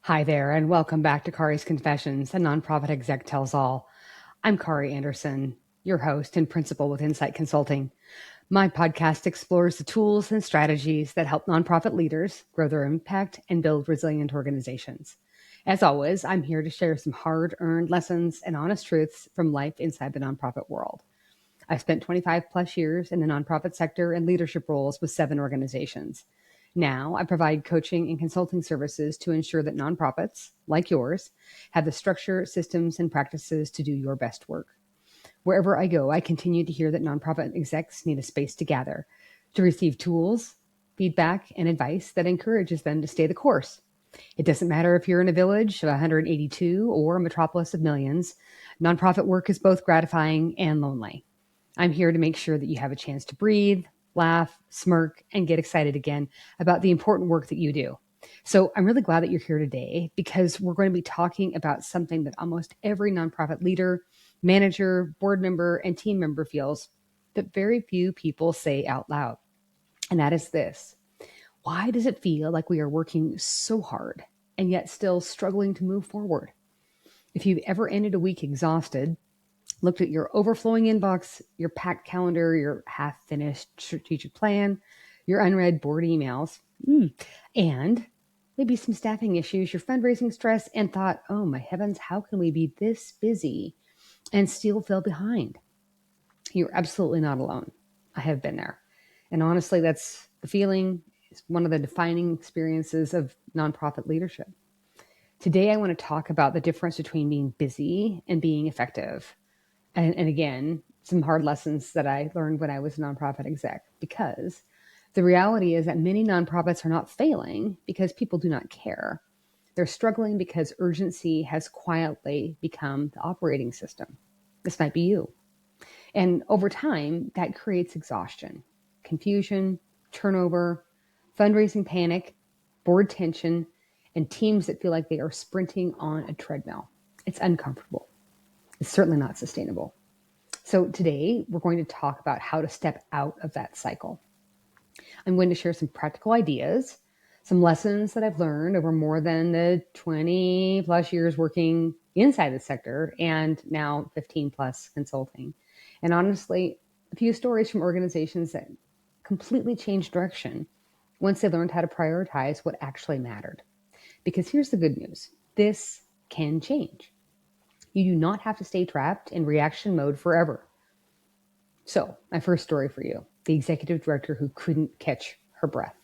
Hi there, and welcome back to Kari's Confessions, a Nonprofit Exec Tells All. I'm Kari Anderson, your host and principal with Incite Consulting. My podcast explores the tools and strategies that help nonprofit leaders grow their impact and build resilient organizations. As always, I'm here to share some hard-earned lessons and honest truths from life inside the nonprofit world. I've spent 25 plus years in the nonprofit sector and leadership roles with 7 organizations. Now, I provide coaching and consulting services to ensure that nonprofits, like yours, have the structure, systems, and practices to do your best work. Wherever I go, I continue to hear that nonprofit execs need a space to gather, to receive tools, feedback, and advice that encourages them to stay the course. It doesn't matter if you're in a village of 182 or a metropolis of millions, nonprofit work is both gratifying and lonely. I'm here to make sure that you have a chance to breathe, laugh, smirk, and get excited again about the important work that you do. So I'm really glad that you're here today because we're going to be talking about something that almost every nonprofit leader, manager, board member, and team member feels that very few people say out loud. And that is this: why does it feel like we are working so hard and yet still struggling to move forward? If you've ever ended a week exhausted, looked at your overflowing inbox, your packed calendar, your half-finished strategic plan, your unread board emails, and maybe some staffing issues, your fundraising stress, and thought, oh my heavens, how can we be this busy and still feel behind? You're absolutely not alone. I have been there. And honestly, that's the feeling. It's one of the defining experiences of nonprofit leadership. Today, I want to talk about the difference between being busy and being effective. And again, some hard lessons that I learned when I was a nonprofit exec, because the reality is that many nonprofits are not failing because people do not care. They're struggling because urgency has quietly become the operating system. This might be you. And over time, that creates exhaustion, confusion, turnover, fundraising panic, board tension, and teams that feel like they are sprinting on a treadmill. It's uncomfortable. It's certainly not sustainable. So today, we're going to talk about how to step out of that cycle. I'm going to share some practical ideas, some lessons that I've learned over more than the 20 plus years working inside the sector and now 15 plus consulting. And honestly, a few stories from organizations that completely changed direction once they learned how to prioritize what actually mattered. Because here's the good news: this can change. You do not have to stay trapped in reaction mode forever. So, my first story for you: the executive director who couldn't catch her breath.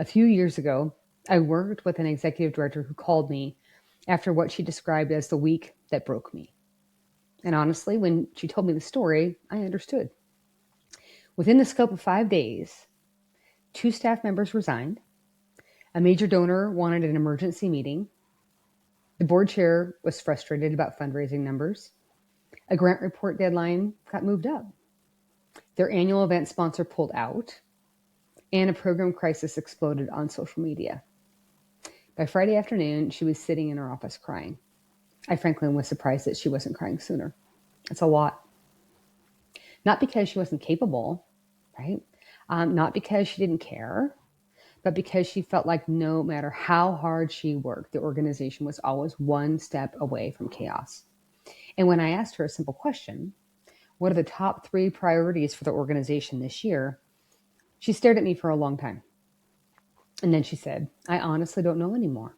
A few years ago, I worked with an executive director who called me after what she described as the week that broke me. And honestly, when she told me the story, I understood. Within the scope of 5 days, 2 staff members resigned, a major donor wanted an emergency meeting, the board chair was frustrated about fundraising numbers, a grant report deadline got moved up, their annual event sponsor pulled out, and a program crisis exploded on social media. By Friday afternoon, she was sitting in her office crying. I frankly was surprised that she wasn't crying sooner. It's a lot. Not because she wasn't capable, right? Not because she didn't care, but because she felt like no matter how hard she worked, the organization was always one step away from chaos. And when I asked her a simple question, what are the top 3 priorities for the organization this year? She stared at me for a long time. And then she said, I honestly don't know anymore.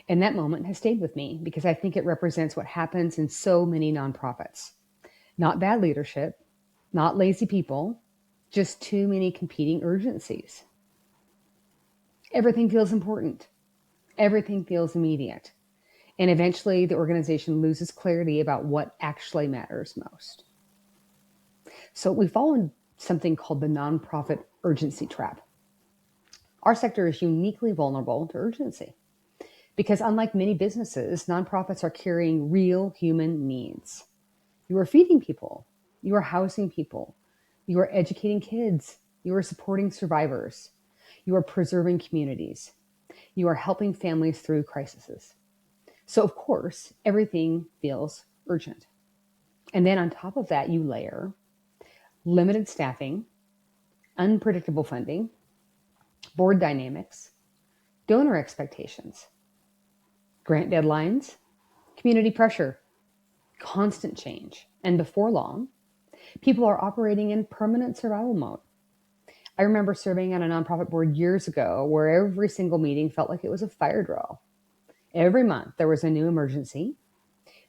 And that moment has stayed with me because I think it represents what happens in so many nonprofits. Not bad leadership, not lazy people, just too many competing urgencies. Everything feels important. Everything feels immediate. And eventually the organization loses clarity about what actually matters most. So we fall in something called the nonprofit urgency trap. Our sector is uniquely vulnerable to urgency because, unlike many businesses, nonprofits are carrying real human needs. You are feeding people, you are housing people, you are educating kids, you are supporting survivors, you are preserving communities, you are helping families through crises. So, of course, everything feels urgent. And then on top of that, you layer limited staffing, unpredictable funding, board dynamics, donor expectations, grant deadlines, community pressure, constant change. And before long, people are operating in permanent survival mode. I remember serving on a nonprofit board years ago where every single meeting felt like it was a fire drill. Every month there was a new emergency.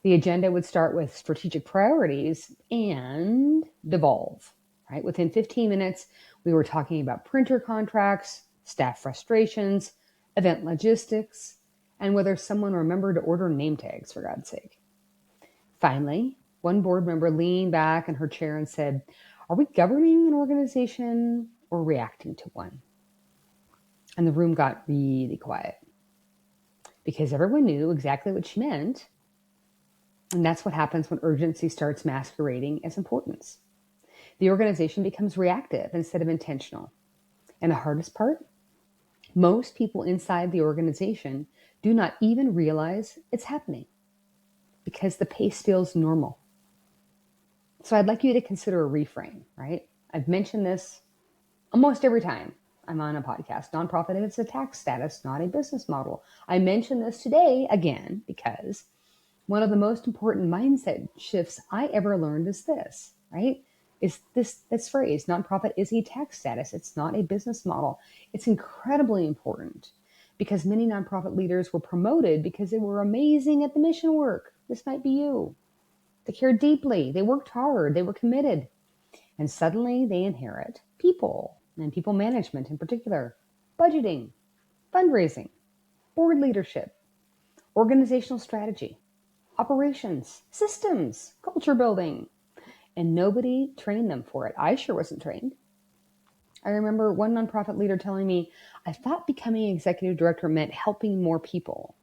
The agenda would start with strategic priorities and devolve, right? Within 15 minutes, we were talking about printer contracts, staff frustrations, event logistics, and whether someone remembered to order name tags, for God's sake. Finally, one board member leaned back in her chair and said, "Are we governing an organization or reacting to one?" And the room got really quiet because everyone knew exactly what she meant. And that's what happens when urgency starts masquerading as importance. The organization becomes reactive instead of intentional. And the hardest part, most people inside the organization do not even realize it's happening because the pace feels normal. So I'd like you to consider a reframe, right? I've mentioned this almost every time I'm on a podcast. Nonprofit is a tax status, not a business model. I mention this today again because one of the most important mindset shifts I ever learned is this, right? Is this phrase, nonprofit is a tax status. It's not a business model. It's incredibly important because many nonprofit leaders were promoted because they were amazing at the mission work. This might be you. They cared deeply. They worked hard. They were committed. And suddenly they inherit people and people management in particular, budgeting, fundraising, board leadership, organizational strategy, operations, systems, culture building. And nobody trained them for it. I sure wasn't trained. I remember one nonprofit leader telling me, "I thought becoming executive director meant helping more people.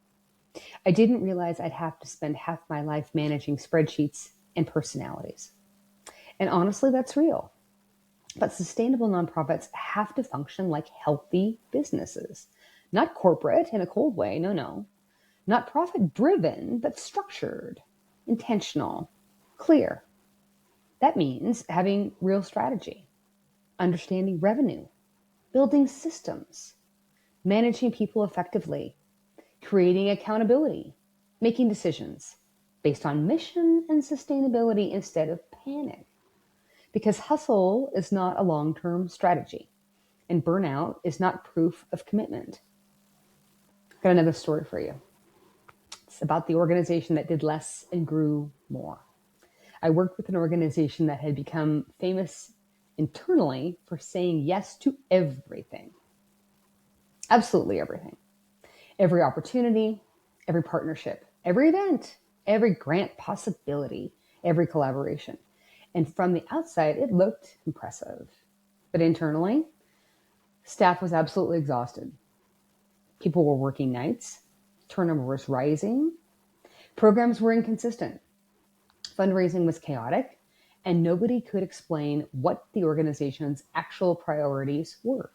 I didn't realize I'd have to spend half my life managing spreadsheets and personalities." And honestly, that's real. But sustainable nonprofits have to function like healthy businesses, not corporate in a cold way. No, no. Not profit driven, but structured, intentional, clear. That means having real strategy, understanding revenue, building systems, managing people effectively, creating accountability, making decisions based on mission and sustainability instead of panic. Because hustle is not a long-term strategy, and burnout is not proof of commitment. I've got another story for you. It's about the organization that did less and grew more. I worked with an organization that had become famous internally for saying yes to everything. Absolutely everything. Every opportunity, every partnership, every event, every grant possibility, every collaboration. And from the outside, it looked impressive. But internally, staff was absolutely exhausted. People were working nights, turnover was rising, programs were inconsistent, fundraising was chaotic, and nobody could explain what the organization's actual priorities were.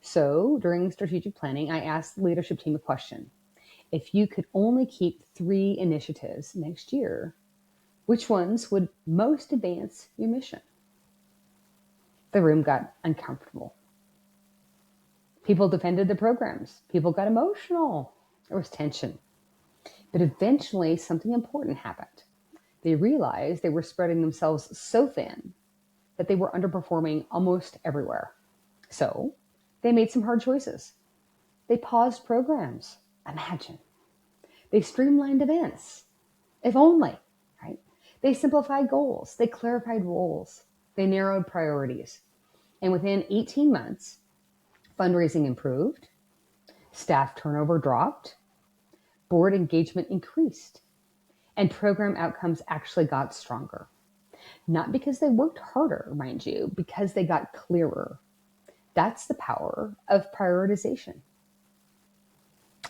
So during strategic planning, I asked the leadership team a question. If you could only keep 3 initiatives next year, which ones would most advance your mission? The room got uncomfortable. People defended the programs. People got emotional. There was tension. But eventually, something important happened. They realized they were spreading themselves so thin that they were underperforming almost everywhere. So they made some hard choices. They paused programs. Imagine. They streamlined events. If only, right? They simplified goals. They clarified roles. They narrowed priorities. And within 18 months, fundraising improved, staff turnover dropped, board engagement increased, and program outcomes actually got stronger. Not because they worked harder, mind you, because they got clearer. That's the power of prioritization.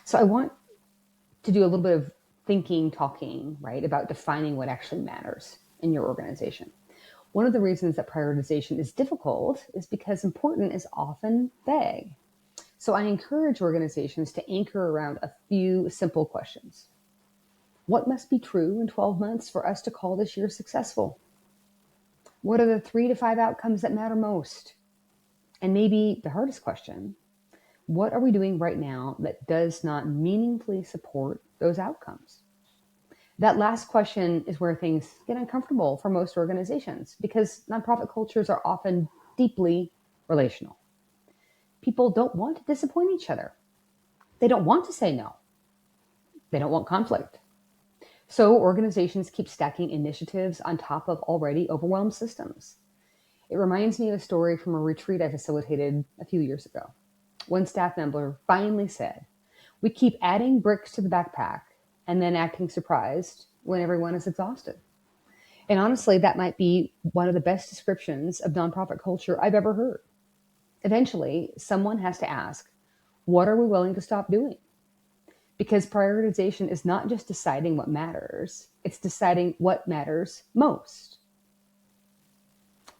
So I want to do a little bit of thinking, talking, right, about defining what actually matters in your organization. One of the reasons that prioritization is difficult is because important is often vague. So I encourage organizations to anchor around a few simple questions. What must be true in 12 months for us to call this year successful? What are the 3 to 5 outcomes that matter most? And maybe the hardest question, What are we doing right now that does not meaningfully support those outcomes? That last question is where things get uncomfortable for most organizations because nonprofit cultures are often deeply relational. People don't want to disappoint each other. They don't want to say no. They don't want conflict. So organizations keep stacking initiatives on top of already overwhelmed systems. It reminds me of a story from a retreat I facilitated a few years ago. One staff member finally said, "We keep adding bricks to the backpack and then acting surprised when everyone is exhausted." And honestly, that might be one of the best descriptions of nonprofit culture I've ever heard. Eventually, someone has to ask, what are we willing to stop doing? Because prioritization is not just deciding what matters, it's deciding what matters most.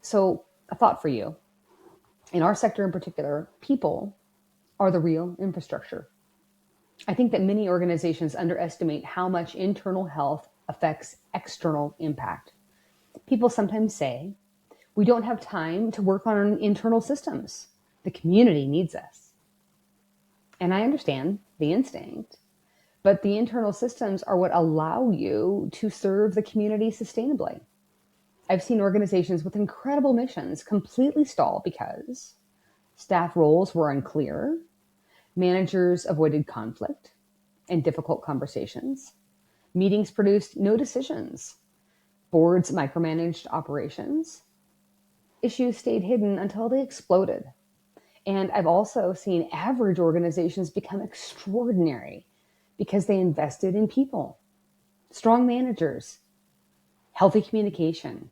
So, a thought for you. In our sector in particular, people are the real infrastructure. I think that many organizations underestimate how much internal health affects external impact. People sometimes say, we don't have time to work on our internal systems. The community needs us. And I understand the instinct, but the internal systems are what allow you to serve the community sustainably. I've seen organizations with incredible missions completely stall because staff roles were unclear, managers avoided conflict and difficult conversations, meetings produced no decisions, boards micromanaged operations, issues stayed hidden until they exploded. And I've also seen average organizations become extraordinary because they invested in people, strong managers, healthy communication,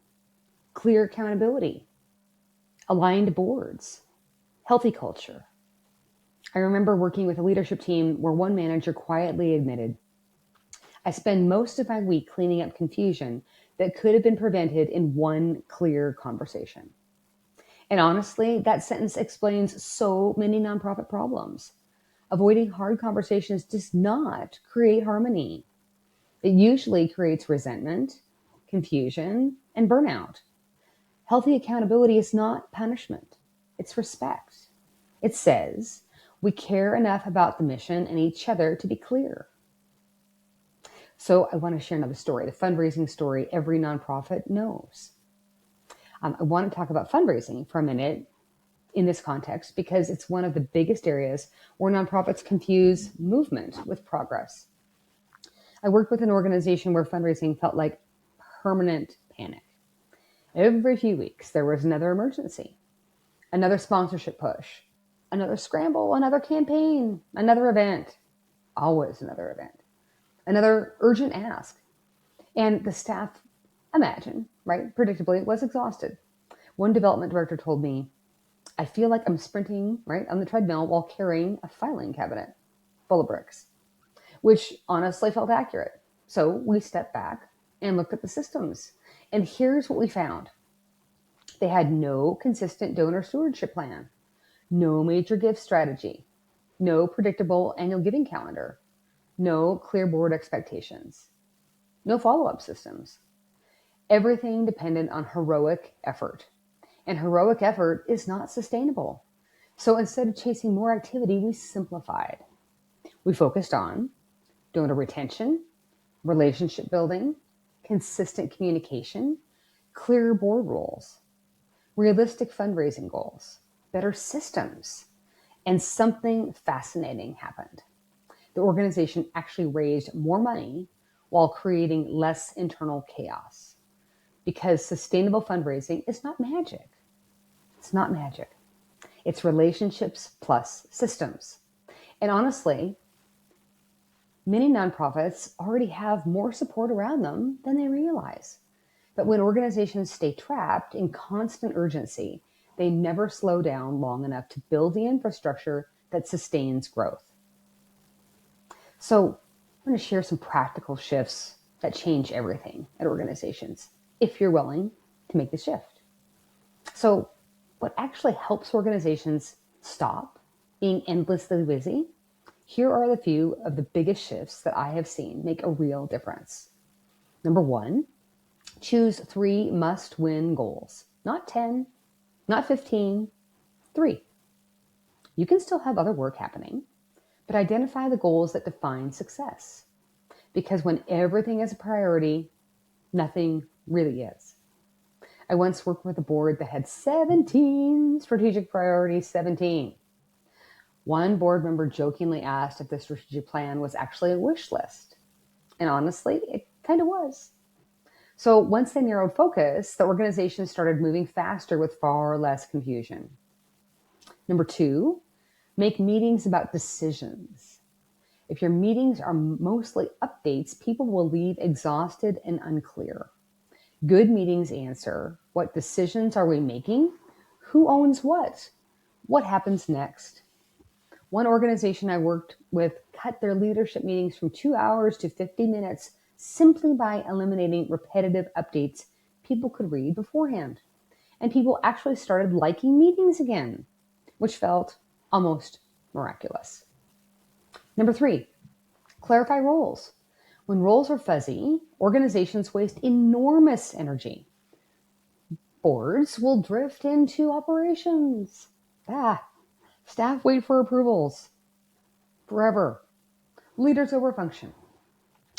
clear accountability, aligned boards, healthy culture. I remember working with a leadership team where one manager quietly admitted, "I spend most of my week cleaning up confusion that could have been prevented in one clear conversation." And honestly, that sentence explains so many nonprofit problems. Avoiding hard conversations does not create harmony. It usually creates resentment, confusion, and burnout. Healthy accountability is not punishment, it's respect. It says, we care enough about the mission and each other to be clear. So I want to share another story, the fundraising story every nonprofit knows. I want to talk about fundraising for a minute in this context because it's one of the biggest areas where nonprofits confuse movement with progress. I worked with an organization where fundraising felt like permanent panic. Every few weeks, there was another emergency, another sponsorship push, another scramble, another campaign, another event, always another event, another urgent ask. And the staff, imagine, right, predictably, was exhausted. One development director told me, "I feel like I'm sprinting, right, on the treadmill while carrying a filing cabinet full of bricks," which honestly felt accurate. So we stepped back and looked at the systems. And here's what we found. They had no consistent donor stewardship plan, no major gift strategy, no predictable annual giving calendar, no clear board expectations, no follow-up systems. Everything depended on heroic effort. And heroic effort is not sustainable. So instead of chasing more activity, we simplified. We focused on donor retention, relationship building, consistent communication, clear board rules, realistic fundraising goals, better systems, and something fascinating happened. The organization actually raised more money while creating less internal chaos because sustainable fundraising is not magic. It's not magic. It's relationships plus systems. And honestly, many nonprofits already have more support around them than they realize. But when organizations stay trapped in constant urgency, they never slow down long enough to build the infrastructure that sustains growth. So I'm going to share some practical shifts that change everything at organizations, if you're willing to make the shift. So what actually helps organizations stop being endlessly busy? Here are the few of the biggest shifts that I have seen make a real difference. Number one, choose 3 must-win goals. Not 10, not 15, 3. You can still have other work happening, but identify the goals that define success. Because when everything is a priority, nothing really is. I once worked with a board that had 17 strategic priorities, 17. One board member jokingly asked if the strategic plan was actually a wish list. And honestly, it kind of was. So once they narrowed focus, the organization started moving faster with far less confusion. Number 2, make meetings about decisions. If your meetings are mostly updates, people will leave exhausted and unclear. Good meetings answer, what decisions are we making? Who owns what? What happens next? One organization I worked with cut their leadership meetings from 2 hours to 50 minutes simply by eliminating repetitive updates people could read beforehand. And people actually started liking meetings again, which felt almost miraculous. Number 3, clarify roles. When roles are fuzzy, organizations waste enormous energy. Boards will drift into operations. Staff wait for approvals forever. Leaders overfunction.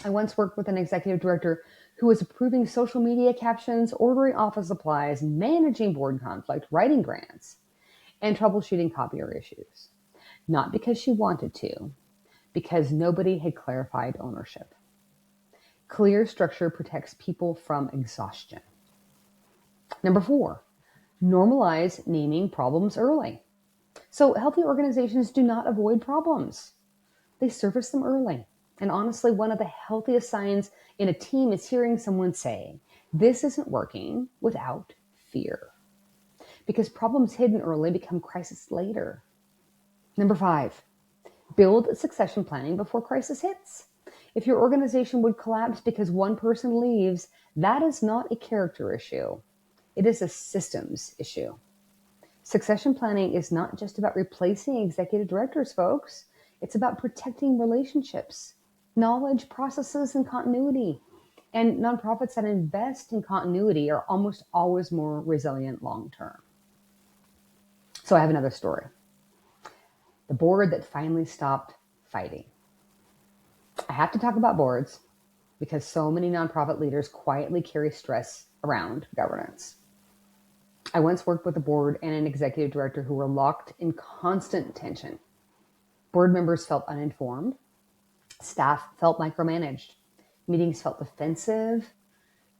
I once worked with an executive director who was approving social media captions, ordering office supplies, managing board conflict, writing grants, and troubleshooting copier issues. Not because she wanted to, because nobody had clarified ownership. Clear structure protects people from exhaustion. Number 4, normalize naming problems early. So healthy organizations do not avoid problems. They surface them early. And honestly, one of the healthiest signs in a team is hearing someone say, this isn't working, without fear. Because problems hidden early become crisis later. Number 5, build succession planning before crisis hits. If your organization would collapse because one person leaves, that is not a character issue. It is a systems issue. Succession planning is not just about replacing executive directors, folks. It's about protecting relationships, knowledge, processes, and continuity. And nonprofits that invest in continuity are almost always more resilient long term. So I have another story. The board that finally stopped fighting. I have to talk about boards because so many nonprofit leaders quietly carry stress around governance. I once worked with a board and an executive director who were locked in constant tension. Board members felt uninformed. Staff felt micromanaged. Meetings felt defensive.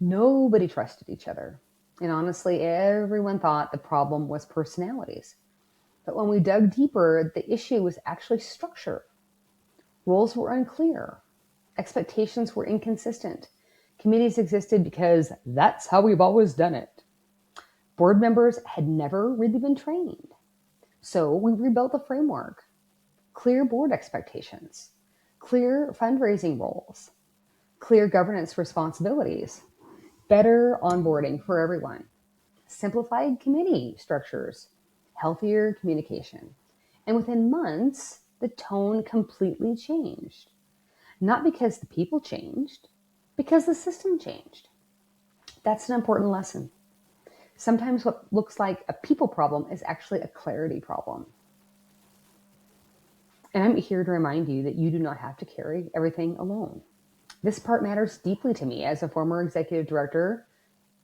Nobody trusted each other. And honestly, everyone thought the problem was personalities. But when we dug deeper, the issue was actually structure. Roles were unclear. Expectations were inconsistent. Committees existed because that's how we've always done it. Board members had never really been trained. So we rebuilt the framework. Clear board expectations, clear fundraising roles, clear governance responsibilities, better onboarding for everyone, simplified committee structures, healthier communication. And within months, the tone completely changed. Not because the people changed, because the system changed. That's an important lesson. Sometimes what looks like a people problem is actually a clarity problem. And I'm here to remind you that you do not have to carry everything alone. This part matters deeply to me as a former executive director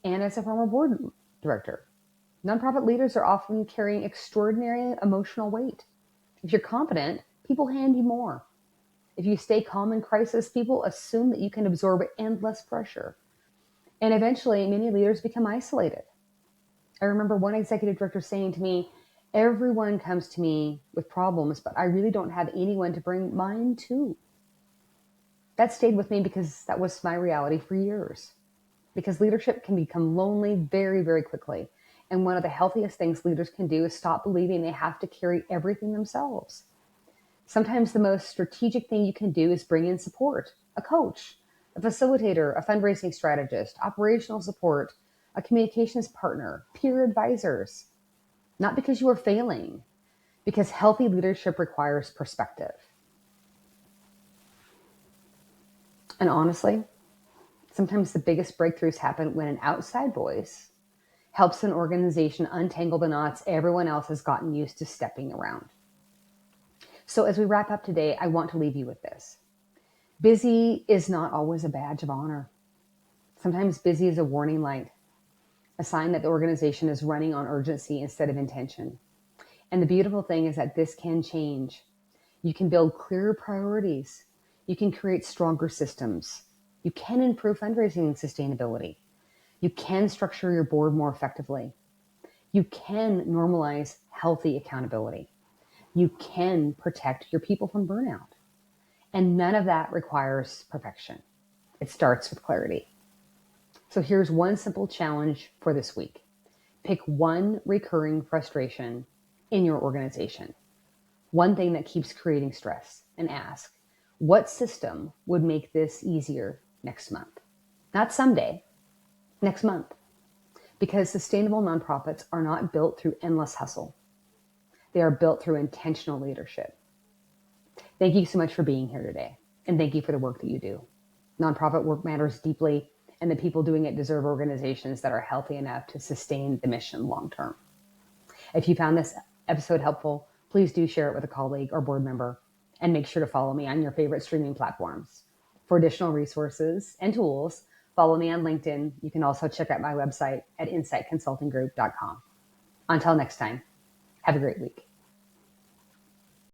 and as a former board director. Nonprofit leaders are often carrying extraordinary emotional weight. If you're competent, people hand you more. If you stay calm in crisis, people assume that you can absorb endless pressure. And eventually, many leaders become isolated. I remember one executive director saying to me, everyone comes to me with problems, but I really don't have anyone to bring mine to. That stayed with me because that was my reality for years. Because leadership can become lonely very, very quickly. And one of the healthiest things leaders can do is stop believing they have to carry everything themselves. Sometimes the most strategic thing you can do is bring in support, a coach, a facilitator, a fundraising strategist, operational support, a communications partner, peer advisors. Not because you are failing, because healthy leadership requires perspective. And honestly, sometimes the biggest breakthroughs happen when an outside voice helps an organization untangle the knots everyone else has gotten used to stepping around. So as we wrap up today, I want to leave you with this. Busy is not always a badge of honor. Sometimes busy is a warning light, a sign that the organization is running on urgency instead of intention. And the beautiful thing is that this can change. You can build clearer priorities. You can create stronger systems. You can improve fundraising and sustainability. You can structure your board more effectively. You can normalize healthy accountability. You can protect your people from burnout. And none of that requires perfection. It starts with clarity. So here's one simple challenge for this week. Pick one recurring frustration in your organization, one thing that keeps creating stress, and ask, what system would make this easier next month? Not someday, next month. Because sustainable nonprofits are not built through endless hustle. They are built through intentional leadership. Thank you so much for being here today. And thank you for the work that you do. Nonprofit work matters deeply, and the people doing it deserve organizations that are healthy enough to sustain the mission long term. If you found this episode helpful, please do share it with a colleague or board member, and make sure to follow me on your favorite streaming platforms. For additional resources and tools, follow me on LinkedIn. You can also check out my website at inciteconsultinggroup.com. Until next time, have a great week.